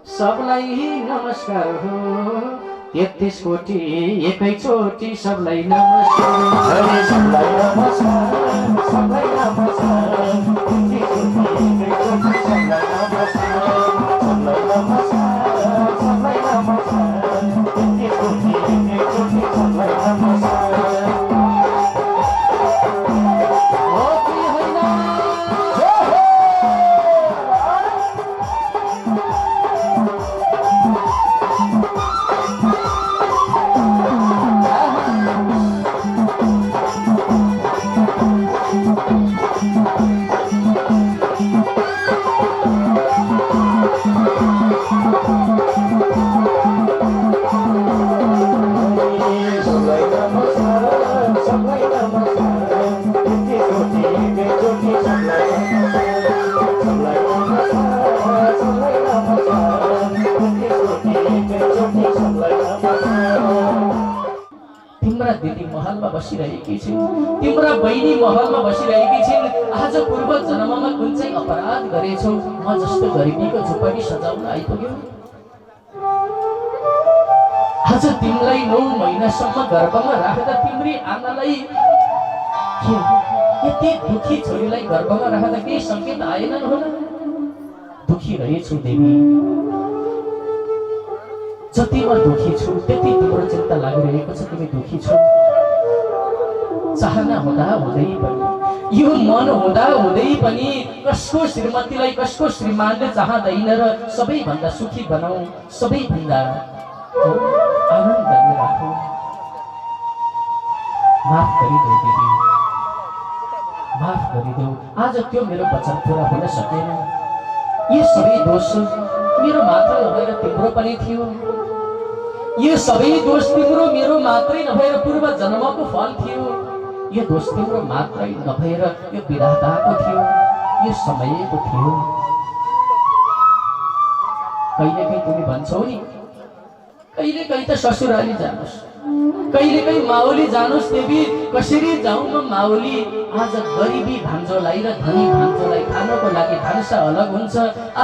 सबलाई नमस्कार हो 33 कोटी एकैचोटी सबलाई नमस्कार सबलाई नमस्कार सबलाई नमस्कार 33 कोटी एकैचोटी सबलाई नमस्कार सबलाई नमस्कार सबलाई नमस्कार 33 कोटी एकैचोटी सबलाई नमस्कार तिम्रा दिदी महलमा बसिरहेकी छिन् तिम्रा बहिनी महलमा बसिरहेकी छिन् आज पूर्व जन्ममा कुन चाहिँ अपराध गरेछौ म जस्तो गरिबीको झुपडी सजाउन आइपुग्यो आज तिमीलाई 9 महिनासम्म गर्भमा राख्दा तिम्री आमालाई के यति दुखी छोरीलाई गर्भमा राख्दा केही संकेत आएनन् होला दुखी रहेछु देवी जति म दुखी छु त्यति तिम्रो चिन्ता लागिरहेको छ तिमी दुखी छौ चाहना हुँदा हुँदै पनि यो मन हुँदा हुँदै पनि कसको श्रीमतीलाई कसको श्रीमानले चाहदैन र सबैभन्दा सुखी बनाऊ सबैभन्दा आनन्दले राखौ माफ गरिदेऊ देवी माफ गरिदेऊ आज त्यो मेरो वचन पुरा हुन सकेन यो सबै दोष मेरो मात्र नभएर तिम्रो पनि थियो यो सबै दोष तिम्रो मेरो मात्रै नभएर पूर्व जन्मको फल थियो यो दोष तिम्रो मात्रै नभएर यो विधाताको थियो यो समयको थियो कहिलेकाहीँ तिमी भन्छौ नि कहिलेकाहीँ त ससुराली जानुस् कहिलेकाहीँ माओली जानुस् देवी कसरी जाउँ म माओली आज गरिबी भान्जोलाई र धनी भान्जोलाई खानको लागि भान्सा अलग हुन्छ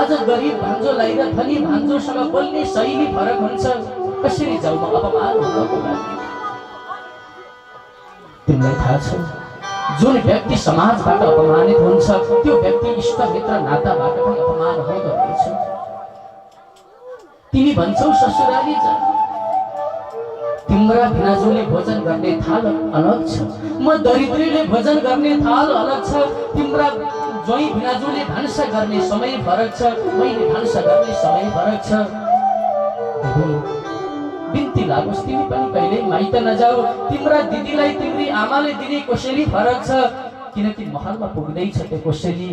आज गरिब भान्जोलाई र धनी भान्जोसँग बोल्ने शैली फरक हुन्छ कसरी जाउँ म अपमान हुनको लागि तिमीलाई थाहा छ जुन व्यक्ति समाजबाट अपमानित हुन्छ त्यो व्यक्ति इष्ट मित्र नाताबाट पनि अपमान हुँदो रहेछ तिमी भन्छौ ससुराली जा तिम्रा भिनाजुले भोजन गर्ने थाल अलग छ म दरिद्रीले भोजन गर्ने थाल अलग छ तिम्रा ज्वाइँ भिनाजुले भान्सा गर्ने समय फरक छ मैले भान्सा गर्ने समय फरक छ बिन्ती लागोस् तिमी पनि कहिल्यै माइत नजाऊ तिम्रा दिदीलाई तिम्री आमाले दिने कोसेली फरक छ किनकि महलमा पुग्दैछ त्यो कोसेली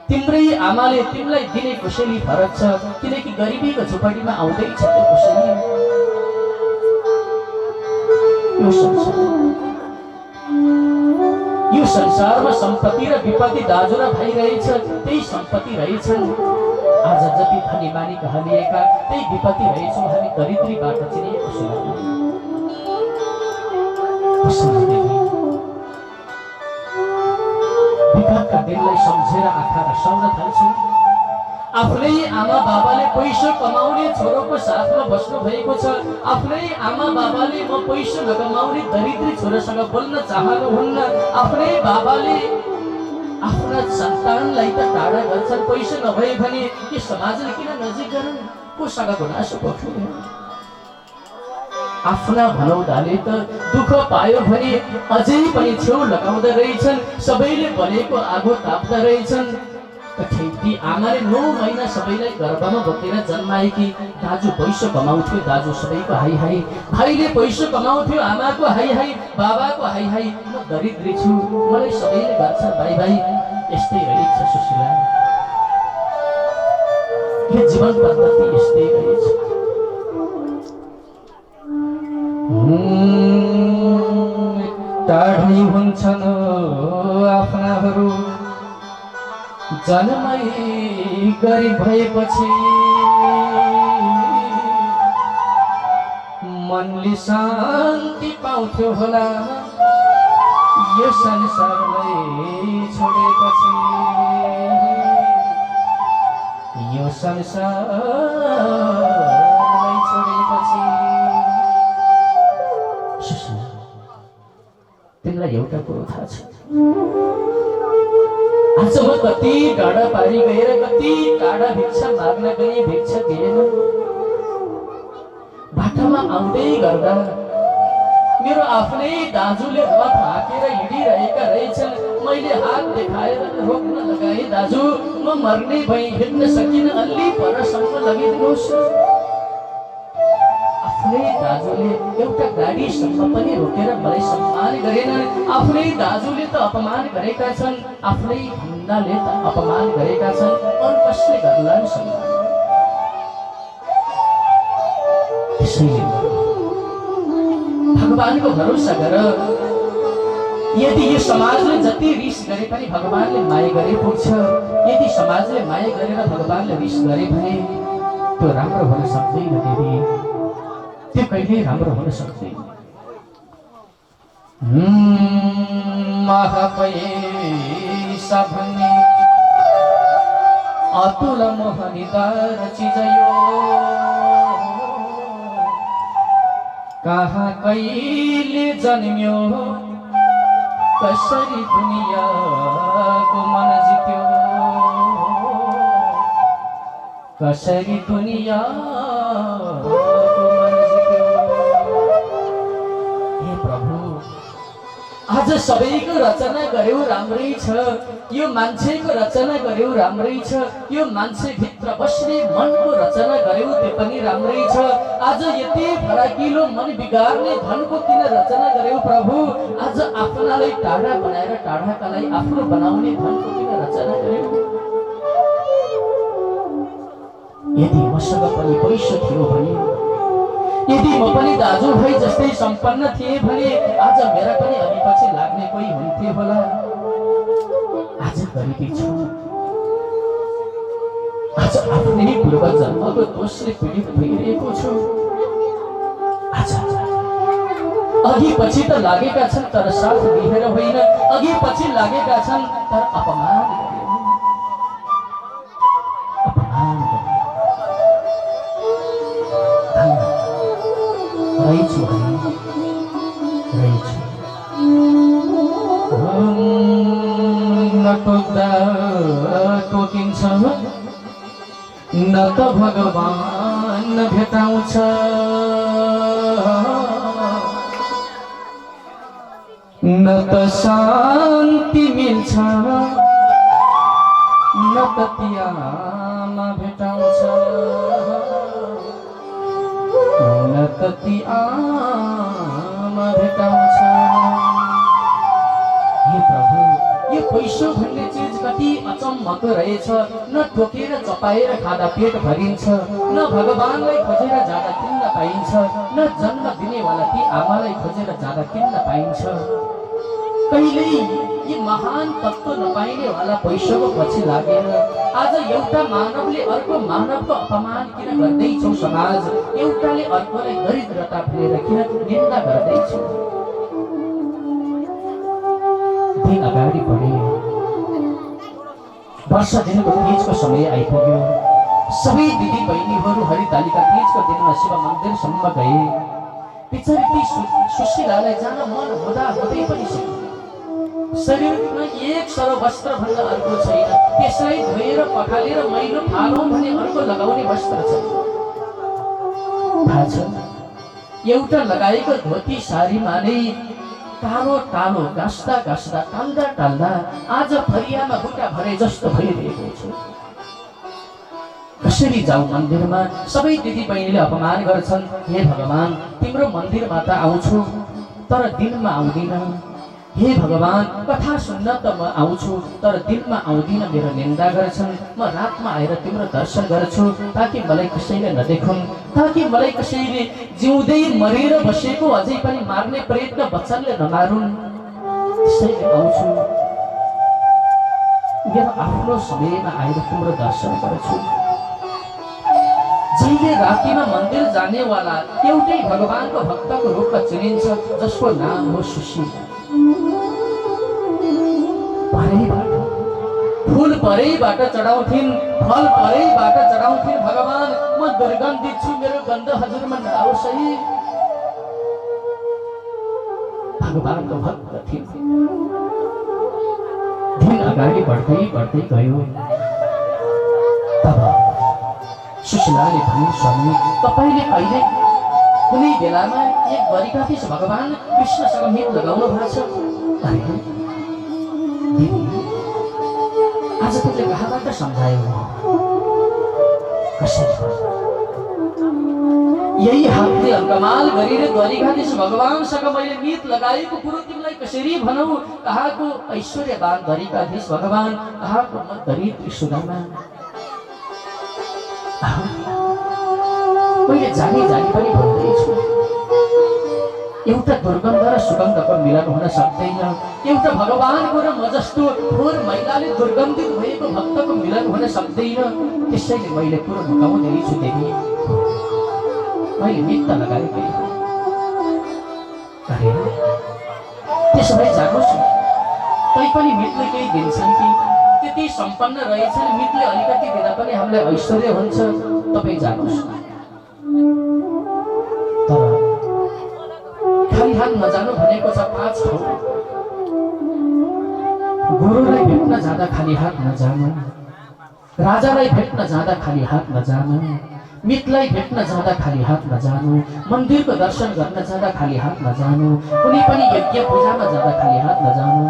तिम्रै आमाले तिमीलाई दिने कोसेली फरक छ किनकि गरिबीको झुपडीमा आउँदैछ त्यो कोसेली यो संसारमा सम्पत्ति र विपत्ति दाजु र भाइ रहेछ त्यही सम्पत्ति रहेछन् आज जति धनी मानी कहलिएका त्यही विपत्ति रहेछौँ हामी दरिद्रीबाट चिनिएको विपदका दिनलाई सम्झेर आँखा रसाउन थाल्छौँ आफ्नै आमा बाबाले पैसा कमाउने छोरोको साथमा बस्नु भएको छ आफ्नै आमा बाबाले म पैसा नकमाउने दरिद्री छोरासँग बोल्न चाहनुहुन्न आफ्नै बाबाले आफ्ना सन्तानलाई त टाढा गर्छन् पैसा नभए भने के समाजले किन नजिक गरून् कोसँग गुनासो पोख्ने आफ्ना भनौदाले त दुःख पायो भने अझै पनि छेउ लगाउँदै रहेछन् सबैले भनेको आगो ताप्दा रहेछन् ती आमाले 9 महिना सबैलाई गर्भमा बोकेर जन्माएकी दाजु पैसा कमाउँथ्यो दाजु सबैको हाई हाई भाइले पैसा कमाउँथ्यो आमाको हाई हाई बाबाको हाई हाई म दरिद्री छु मलाई सबैले गर्छ भाइ भाइ यस्तै रहेछ सुशीला यो जीवन पद्धति यस्तै रहेछ टाढी हुन्छन् आफ्नाहरू जन्मै गरिब भएपछि मनले शान्ति पाउँथ्यो होला यो संसारलाई छोडेपछि यो संसारलाई छोडेपछि सुशीला, तिमीलाई एउटा कुरो थाहा छ, आज म कति टाढा पारी गएर कति टाढा भिक्षा माग्न गएँ, भिक्षा दिएन। बाटामा आउँदै गर्दा मेरो आफ्नै दाजुले रथ हाकेर हिँडिरहेका रहेछन्। मैले हात देखाएर रोक्न लगाएँ, दाजु म मर्ने भई हिँड्न सकिन, अलि परसम्म लगिदिनुहोस्। आफ्नै दाजुले एउटा गाडीसम्म पनि रोकेर मलाई सम्मान गरेनन्। आफ्नै दाजुले त अपमान गरेका छन्, आफ्नै भन्दाले त अपमान गरेका छन्, अरू कसले गर्लान् सम्मान? त्यसैले भगवानको भरोसा गर। यदि यो समाजले जति रिस गरे पनि भगवानले माया गरे पुग्छ। यदि समाजले माया गरेर भगवानले रिस गरे भने त्यो राम्रो हुन सक्दैन दिदी, त्यो कहिल्यै राम्रो हुन सक्दैन। महापैसा भन्ने अतुल मोहनीदार चिज यो, कहाँ कहिले जन्म्यो, कसरी दुनियाँको मन जित्यो, कसरी दुनियाँको मन जित्यो। हे प्रभु, आज सबैको रचना गर्यौ राम्रै छ, यो मान्छेको रचना गर्यौ राम्रै छ, यो मान्छे भित्र बस्ने मनको रचना गर्यौ त्यो पनि राम्रै छ। आज यति फराकिलो मन बिगार्ने धनको किन रचना गर्यौ प्रभु? आज आफ्नालाई टाढा बनाएर टाढाकालाई आफ्नो बनाउने धनको किन रचना गर्यौ? यदि मसँग पनि पैसा थियो भने, यदि म पनि दाजुभाइ जस्तै सम्पन्न थिए भने आज मेरा पनि अघिपछि लाग्ने कोही हुन्थे होला। आज गरिबी छु, आज आफ्नै पूर्व जन्मको दोषले पीडित भइरहेको छु। आज अघि पछि त लागेका छन् तर साथ दिएर होइन, अघि पछि लागेका छन् तर अपमान गरे, अपमान गरे। रहेछु रहेछु नटोक्दा टोकिन्छ, न त भगवान भेटाउँछ, न त शान्ति मिल्छ, न त तियामा भेटाउँछ, न त तियामा भेटाउँछ। हे प्रभु, यो पैसो भन्ने चिज कति अचम्मको रहेछ। न टोकेर चपाएर खाँदा पेट भरिन्छ, न भगवानलाई खोजेर जाँदा किन्न पाइन्छ, न जन्म दिनेवाला ती आमालाई खोजेर जाँदा किन्न पाइन्छ। कहिल्यै यी महान तत्त्व नपाइनेवाला पैसाको पछि लागेर आज एउटा मानवले अर्को मानवको अपमान किन गर्दैछौ? समाज एउटाले अर्कोलाई दरिद्रता भनेर किन निन्दा गर्दैछौ? दिन अगाडि बढे, वर्ष दिनको तीजको समय आइपुग्यो। सबै दिदी बहिनीहरू हरितालिका तीजको दिनमा शिव मन्दिरसम्म गए। बिचारी ती सुशीलालाई जान मन हुँदा हुँदै पनि शरीरमा एक सर वस्त्र भन्दा अर्को छैन। त्यसलाई धोएर पखालेर मैलो फालौँ भने अर्को लगाउने वस्त्र छैन। थाहा छ, एउटा लगाएको धोती सारीमा नै कालो कालो गाँस्दा गाँस्दा टाल्दा टाल्दा आज फरियामा बुट्टा भरे जस्तो भइरहेको छ। कसरी जाऊ मन्दिरमा? सबै दिदी बहिनीले अपमान गर्छन्। हे भगवान, तिम्रो मन्दिरमा त आउँछु तर दिनमा आउँदिन। हे भगवान, कथा सुन्न त म आउँछु तर दिनमा आउँदिन, मेरो निन्दा गर्छन्। म रातमा आएर तिम्रो दर्शन गर्छु ताकि मलाई कसैले नदेखुन्, ताकि मलाई कसैले जिउँदै मरेर बसेको अझै पनि मार्ने प्रयत्न बच्चाले नमारुन्। त्यसैले आउँछु, मेरो आफ्नो समयमा आएर तिम्रो दर्शन गर्छु। जहिले रातिमा मन्दिर जानेवाला एउटै भगवानको भक्तको रूपमा चिनिन्छ, जसको नाम हो सुशीला। फूल परैबाट चढाउँथिन्, फल परैबाट चढाउँथिन्। भगवान म दुर्गन्धित छु, मेरो गन्ध हजुरमा नआओस् है। भगवानको भक्त थिए। दिन अगाडि बढ्दै बढ्दै गयो। तब सुशीलाले भने, स्वामी तपाईले कहिले कुनै बेलामा एक द्वारिकाधीश भगवान कृष्णसँग मित लगाउनु भएको छ? अरे दिदी, आज तुमले कहाँबाट सम्झायो? कसरी? यही हातले अङ्कमाल गरेर द्वारिकाधीश भगवानसँग मैले मित लगाएको कुरो तिमीलाई कसरी भनौ? कहाँको ऐश्वर्यवान द्वारिकाधीश भगवान, कहाँको म दरिद्र सुदामा। मैले जानी पनि भन्दैछु, एउटा दुर्गन्ध र सुगन्धको मिलन हुन सक्दैन। एउटा भगवानको र म जस्तो फोहोर महिलाले दुर्गन्धित भएको भक्तको मिलन हुन सक्दैन। त्यसैले मैले कुरो मुकाउँदैछु देवी, मैले मित लगाएकै हो। अरे त्यसो भए जानुहोस्, तैपनि मितले केही दिन्छन् कि? त्यति सम्पन्न रहेछन्, मितले अलिकति दिँदा पनि हामीलाई ऐश्वर्य हुन्छ। तपाईँ जानुहोस्। तर खाली हात नजानु भनेको छ 5 ठाउँ। गुरुलाई भेट्न जाँदा खाली हात नजानु, राजालाई भेट्न जाँदा खाली हात नजानु, मितलाई भेट्न जाँदा खाली हात नजानु, मन्दिरको दर्शन गर्न जाँदा खाली हात नजानु, कुनै पनि यज्ञ पूजामा जाँदा खाली हात नजानु।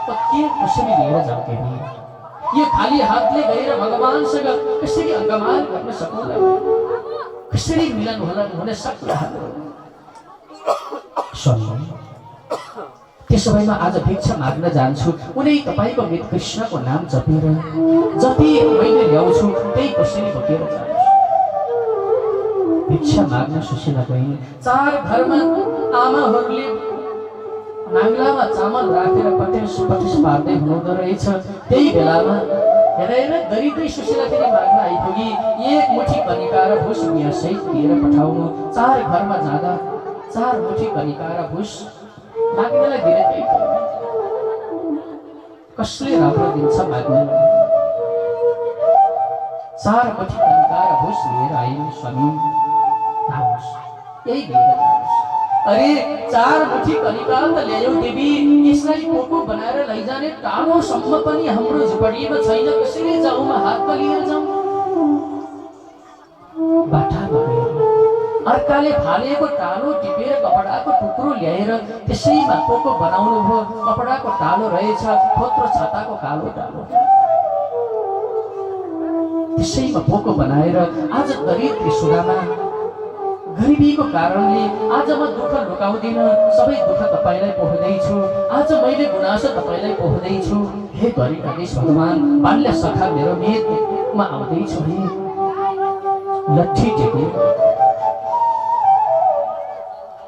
त के कसरी लिएर जाऊ देवी? यो खाली हातले गएर भगवानसँग कसरी अङ्कमाल गर्न सक्नुला? कसरी मिलन हुन सक्ला? स्वामी, त्यसो भए म आज भिक्षा माग्न जान्छु। उनी तपाईको मित कृष्णको नाम जपेर जति मैले ल्याउँछु त्यही कसरी बोकेर जान्छु। भिक्षा माग्न सुशीला गइन्। 4 घरमा आमाहरूले नाङ्लामा चामल राखेर पटेस पार्दै हुनुहुँदो रहेछ। त्यही बेलामा हेरेर दरिद्रै सुशीला फेरि माग्न आइपुगी। 1 मुठी कनिका र भुस बिहासहित दिएर पठाउनु। 4 घरमा जाँदा 4 मुठी कनिका र भुस माग्नेलाई धेरै त्यही कसले राम्रो दिन्छ माग्ने? 4 मुठी कनिका र भुस लिएर आइन्। स्वामी आउनुहोस्, यही लिएर जानुहोस्। अरे 4 मुठी कनिका त ल्यायौ देवी, यसलाई पोको बनाएर लैजाने टाढोसम्म पनि हाम्रो झुपडीमा छैन। कसरी जाउँ? म हातमा लिएर जाउँ? बाटामा गएर अर्काले फालेको टालो टिपेर कपडाको टुक्रो ल्याएर त्यसैमा पोको बनाउनु भयो। कपडाको टालो रहेछ, खोत्रो छाताको कालो टालो, त्यसैमा पोको बनाएर आज दरिद्र सुदामा गरिबीको कारणले आज म दुःख लुकाउँदिन। सबै दुःख तपाईलाई पोख्दैछु। आज मैले गुनासो तपाईलाई पोख्दैछु। हे द्वारिकाधीश भगवान, बाल्य सखा मेरो मित, म आउँदैछु। हे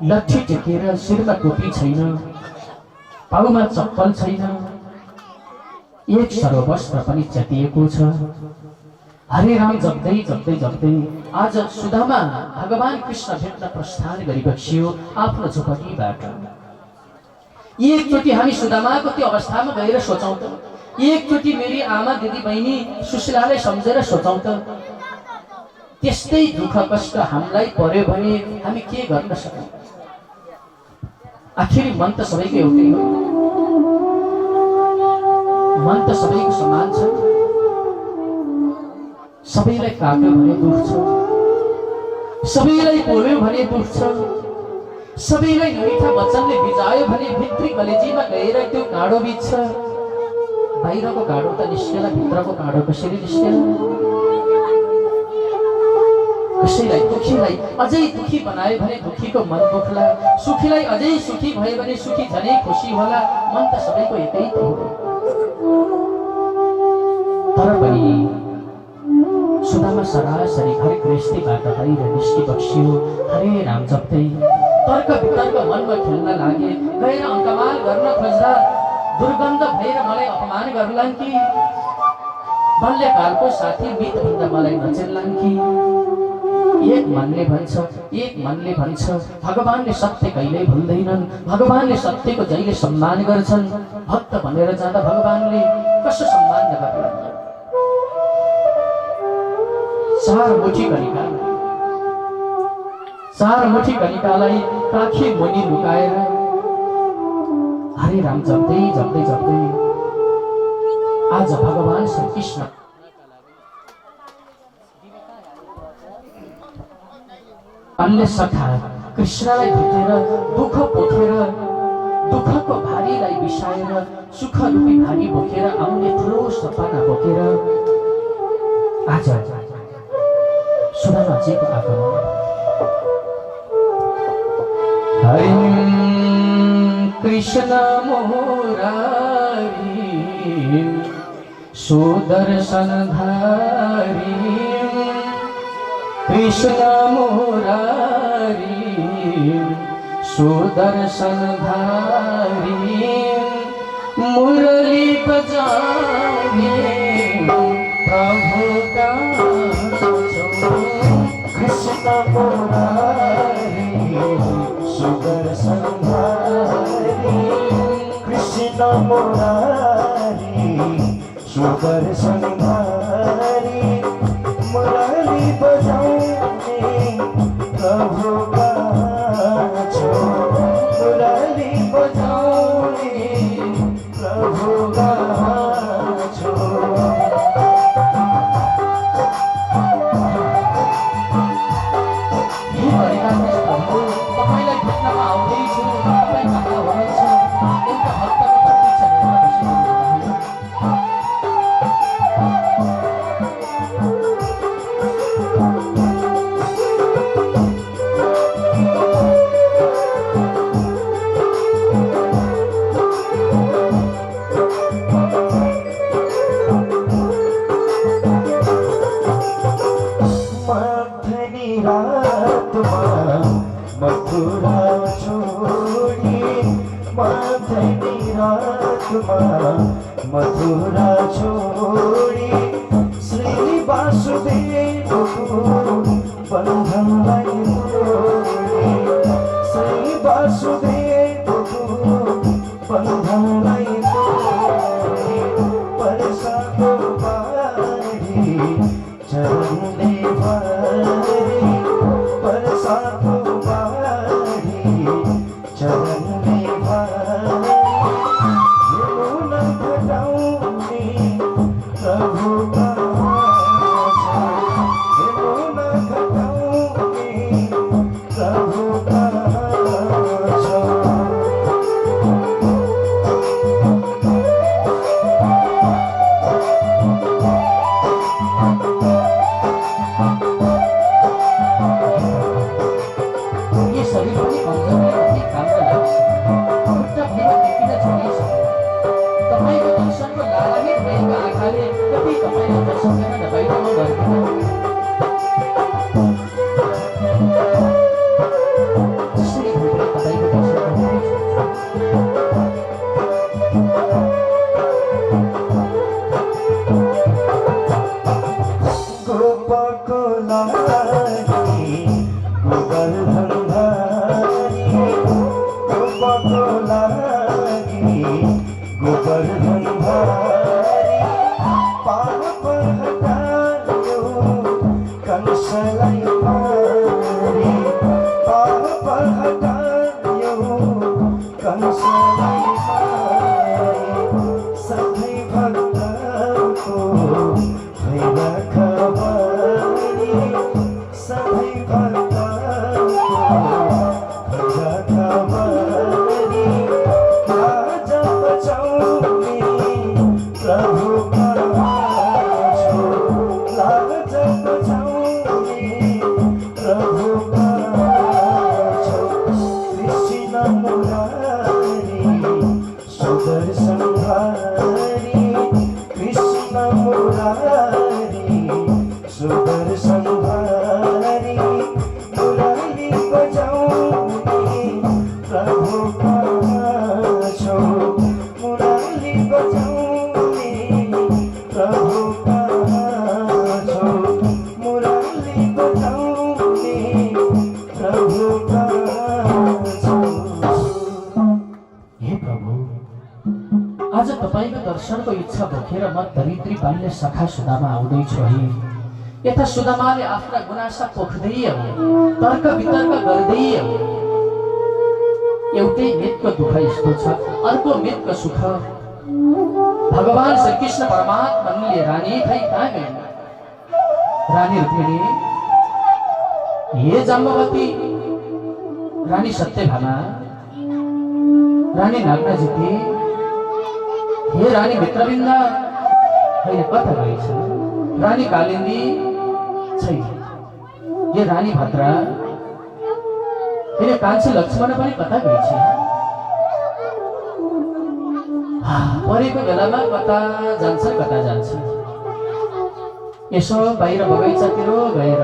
लट्ठी टेकेर शिरमा टोपी छैन, पाउमा चप्पल छैन, एक सरोवस्त्र पनि च्यातिएको छ। हरे राम जप्दै जप्दै जप्दै आज सुदामा भगवान कृष्ण भेट्न प्रस्थान गरिबक्सियो आफ्नो झुपडीबाट। एकचोटि हामी सुदामाको त्यो अवस्थामा गएर सोचौँ त, एकचोटि मेरी आमा दिदी बहिनी सुशीलालाई सम्झेर सोचौँ त, त्यस्तै दुःख कष्ट हामीलाई पर्यो भने हामी के गर्न सक्छौँ? आखिर मन त सबैको एउटै हो, मन त सबैको समान छ। सबैलाई काट्यो भने दुख छ, सबैलाई पोल्यो भने दुख छ, सबैलाई मिठा वचनले बिजायो भने भित्री कलेजीमा गएर त्यो काँडो बित्छ। बाहिरको काँडो त निस्केला, भित्रको काँडो कसरी निस्केला? कसैलाई दुखीलाई अझै दुखी बनायो भने दुखीको मन दुख्ला, सुखीलाई अझै सुखी भयो भने सुखी झनै खुसी होला। मन त सबैको एकै हो। तर पनि सुदामा सरासरी घर गृहस्थीबाट बाहिर निस्किबक्सियो। हरे राम जप्दै तर्क वितर्क मनमा खेल्न लागे। गएर अङ्कमाल गर्न खोज्दा दुर्गन्ध भएर मलाई अपमान गर्लान् कि, बाल्यकालको साथी मितभन्दा मलाई नचेल्लान् कि? एक मनले भन्छ भगवानले सत्य कहिल्यै भुल्दैनन्, भगवानले सत्यको जहिले सम्मान गर्छन्। भक्त भनेर जाँदा भगवानले सर्वस्व सम्मान नगर्न चार मुठी कनिकालाई काखी मुनि लुकाएर हरे राम जप्दै जप्दै जप्दै आज भगवान श्री कृष्ण अन्य सखा कृष्णलाई भेटेर दुःख पोखेर दुःखको भारीलाई बिसाएर सुख रूपी भारी बोकेर आउने ठुलो सपना बोकेर आज सुदामाजीको आगमन। हरिं कृष्ण मुरारी सुदर्शन धारी कृष्ण मुरारी सुदर्शन धारी मुरली बजाने प्रभु का कृष्ण मुरारी सुदर्शन धारी कृष्ण मुरारी सुदर्शन धारी मुरली बजाउने प्रभु का मुरली बजाउने प्रभु का तपाईलाई भेट्नमा आउँदैछु, तपाईँ कहाँ हुनुहुन्छ? एउटा भक्तको प्रतीक्षा गरेर बसिरहनु। मथुरा छोड़ी मथुरा छोड़ी श्री वासुदेव बंधनलाई तोड़ी श्री वासुदेव बंधनलाई तोड़ी परसाको बारी चरणले भरी परसाको चरणले भरी यमुना घटाउने प्रभु का यमुना घटाउने प्रभु का ये शरीर पनि कमजोर कामका लाग्छ। खुट्टा भुइँमा टेकिन छोडिन्छ। तपाईँको दर्शनको लालायित भएका आँखाले कति तपाईँलाई दर्शन गर्न नपाइरहनु भएको जसरी भुइँले तपाईँको दर्शन गोपको लागि गोवर्धन धारी गोपको लागि गोवर्धन धारी पाप हटायो कंसलाई मारी पाप हटायो कंसलाई मारी सधैँ भक्तको भैया खबरी सधैँ भक्तको भैया खबरी लाज बचाउने प्रभु का लाज बचाउने प्रभु का कृष्ण मुरारी सुदर्शन धारी कृष्ण मुरारी सुदर्शन धारी क्षणको इच्छा बोकेर म दरिद्री बाल्य सखा सुदामा आउँदैछु है। यता सुदामाले आफ्ना गुनासा पोख्दै तर्क वितर्क गर्दै एउटै मितको दुःख यस्तो छ, अर्को मितको सुख। भगवान श्री कृष्ण परमात्माले रानी खै कहाँ गइन्? रानी रुक्मिणी, हे जाम्बवती, रानी सत्यभामा, रानी नागनाजिती, हे रानी मित्रबिन्दा, होइन कता गएछ? रानी कालिन्दी छैन, हे रानी भद्रा, होइन कान्छी लक्ष्मण पनि कता गएछ? परेको बेलामा कता जान्छन् कता जान्छन्। यसो बाहिर बगैँचातिर गएर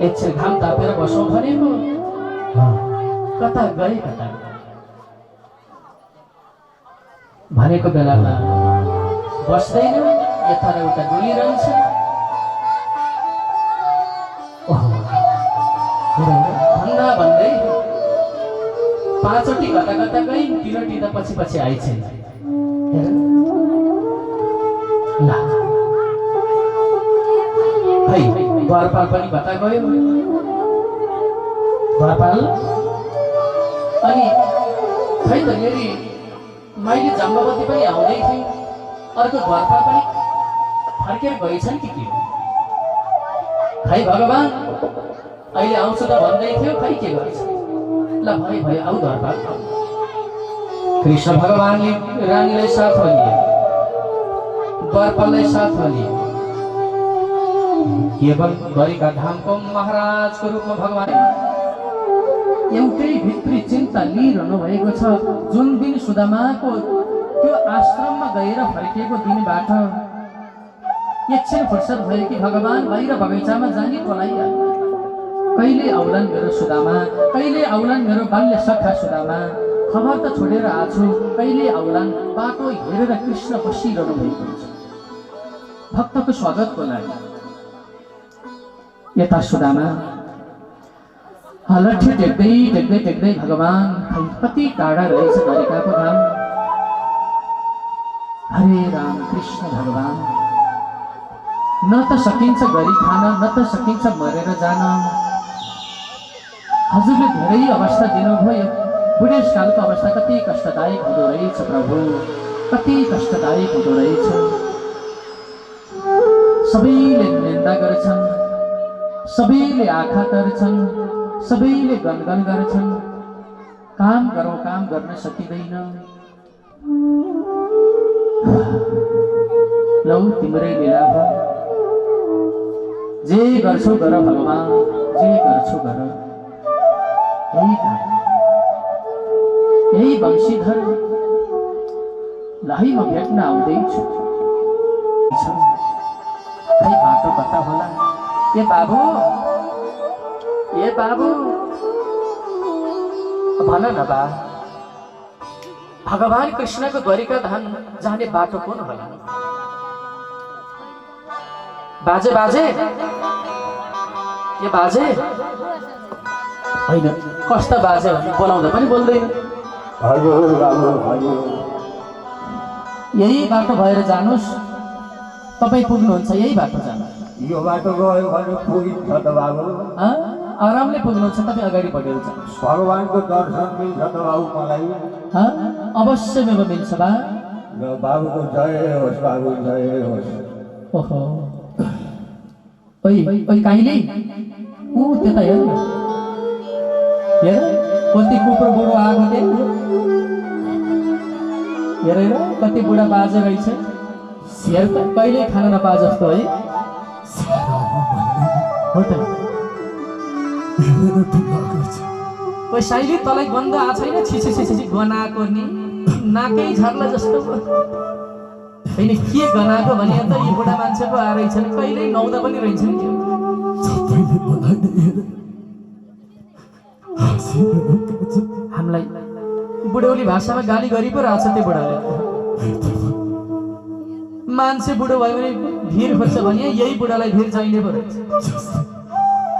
एकछिन घाम तापेर बसौँ भनेको, कता गए कता भनेको बेलामा बस्दैन, यता र उता डुलिरहन्छ। भन्दा भन्दै पाँचवटी कता कता गई, तीनवटी त पछि पछि आइछन्। खै द्वारपाल पनि कता गयो? द्वारपाल अनि खै त मेरी माइली जाम्बवती पनि आउँदै थिए, अर्को द्वारपाल पनि फर्केर गएछन् कि के? खै भगवान अहिले आउँछु त भन्दै थियो, खै के गर्छ? ल भयो आऊ द्वारपाल। कृष्ण भगवानले रानीलाई साथमा लिए, द्वारपाललाई साथमा लिए। केवल द्वारिका धामको महाराजको रूपमा भगवान एउटै भित्री चिन्ता लिइरहनु भएको छ। जुन दिन सुदामाको त्यो आश्रममा गएर फर्किएको दिनबाट एकछिन फुर्सद भयो कि भगवान बाहिर बगैँचामा जाने पलाइहाल्नु। कहिले आउलान् मेरो सुदामा, कहिले आउलान् मेरो बाल्य सखा सुदामा, खबर त छोडेर आछु, कहिले आउलान्? बाटो हेरेर कृष्ण बसिरहनु भएको हुन्छ भक्तको स्वागतको लागि। यता सुदामा लट्ठी टेक्दै टेक्दै टेक्दै भगवान कति टाढा रहेछ द्वारिकाको धाम। हरे राम कृष्ण भगवान, न त सकिन्छ गरी खान, न त सकिन्छ मरेर जान। हजुरले धेरै अवस्था दिनुभयो, बुढेसकालको अवस्था कति कष्टदायक हुँदो रहेछ प्रभु, कति कष्टदायक हुँदो रहेछ। सबैले निन्दा गर्छन्, सबैले आँखा तर्छन्, सबैले गनगन गर्छन्, काम गरौँ काम गर्न सकिँदैन। लौ तिम्रै लीला हो, जे गर्छौ गर भगवान, जे गर्छौ गर। यही वंशीधरलाई म भेट्न आउँदैछु। खै बाटो कता होला? ए बाबु, ए बाबु, भन न बा, भगवान कृष्णको द्वारिका धाम जाने बाटो कुन होला? बाजे बाजे, ए बाजे, होइन कस्ता बाजे भन्ने बोलाउँदा पनि बोल्दैन। यही बाटो भएर जानुहोस्, तपाईँ पुग्नुहुन्छ, यही बाटो जानु। यो बाटो गयो भने पुगिन्छ त बाबु? आरामले पुग्नुहुन्छ, तपाईँ अगाडि बढेर जानुहोस्। भगवानको दर्शन मिल्छ त बाबु मलाई? अवश्य मिल्छ बा। बाबुको जय होस्, बाबु जय होस्। ओहो, ओइ ओइ काइली, ऊ त्यता हेर न, हेर कति कुकुर बुढो आएको थियो, हेरेर कति बुढा बाजे रहेछ। हेर त कहिल्यै खान नपा जस्तो है। हो त ओइ साइली, तँलाई गन्ध आएको छैन? छिछि छिछि गनाएको नि, नाकै झर्ला जस्तो। होइन के गनाएको भने त यी बुढा मान्छेको आ रहेछन्, कहिल्यै नुहाउँदा पनि रहेछन् कि। हामीलाई बुढौली भाषामा गाली गरी पो रहेछ त्यो बुढाले। मान्छे बुढो भयो भने भिर खोज्छ भने यही बुढालाई भिर चाहिने पो रहेछ।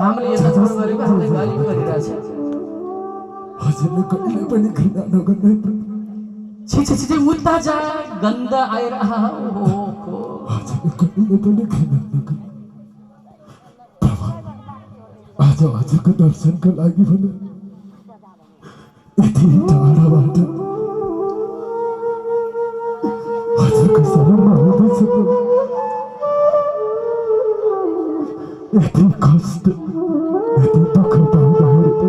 हामीले यता छोडो गरेको हामीलाई गाली पो गरिरहेछ। छि छि छि उता जा गन्ध आएर आहा ओहो आज हजुरको दर्शनको लागि भने यति टाढाबाट हजुरको शरणमा आउँदैछ यति कष्ट यति दुःख पाउँदाखेरि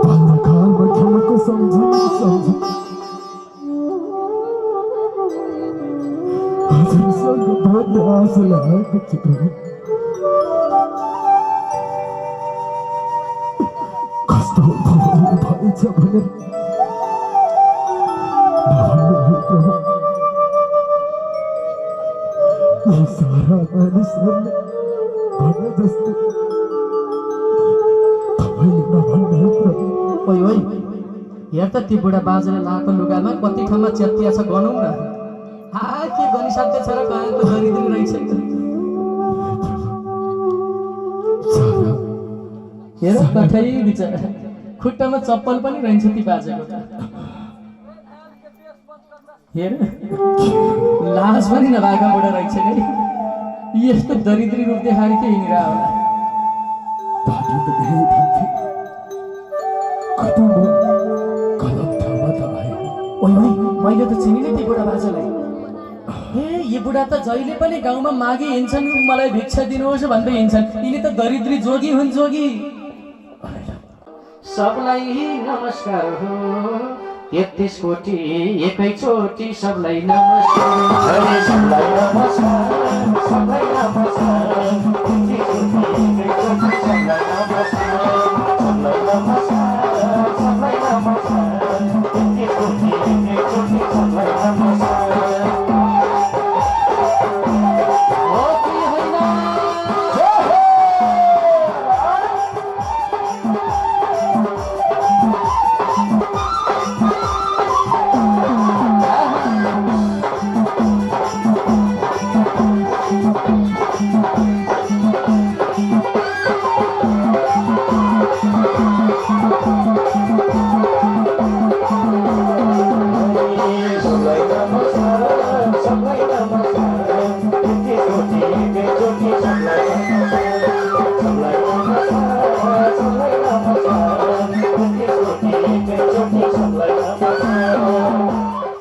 बाल्यकालमा खेलेको सम्झ हजुरसँग भेट्ने आशा लागेको छ प्रभु। कस्तो भोग भएछ भनेर नभन्नु प्रभु। यी सारा मानिसहरूले भने जस्तो तपाईँले नभन्नु प्रभु। ओइ ओइ हेर त ती बुढा बाजेले लाएको लुगामा कति ठाउँमा च्यातिया छ गनौँ न। के गनिसाध्य छ र कहाँको दरिद्री रहेछ। हेर कठै बिचरा खुट्टामा चप्पल पनि रहन्छ ती बाजेको त। हेर लाज पनि नभएका बुढा रहेछ नि। यस्तो दरिद्री रूप देखाएर के हिँडिरह होला। मैले त चिनिनँ ती बुढा बाजेलाई। यी बुढा त जहिले पनि गाउँमा मागी हिँड्छन्, मलाई भिक्षा दिनुहोस् भन्दै हिँड्छन्। यिनी त दरिद्री जोगी हुन् जोगी। सबलाई नमस्कार हो 33 कोटी एकैचोटि सबलाई नमस्कार। सबलाई नमस्कार, सबलाई नमस्कार।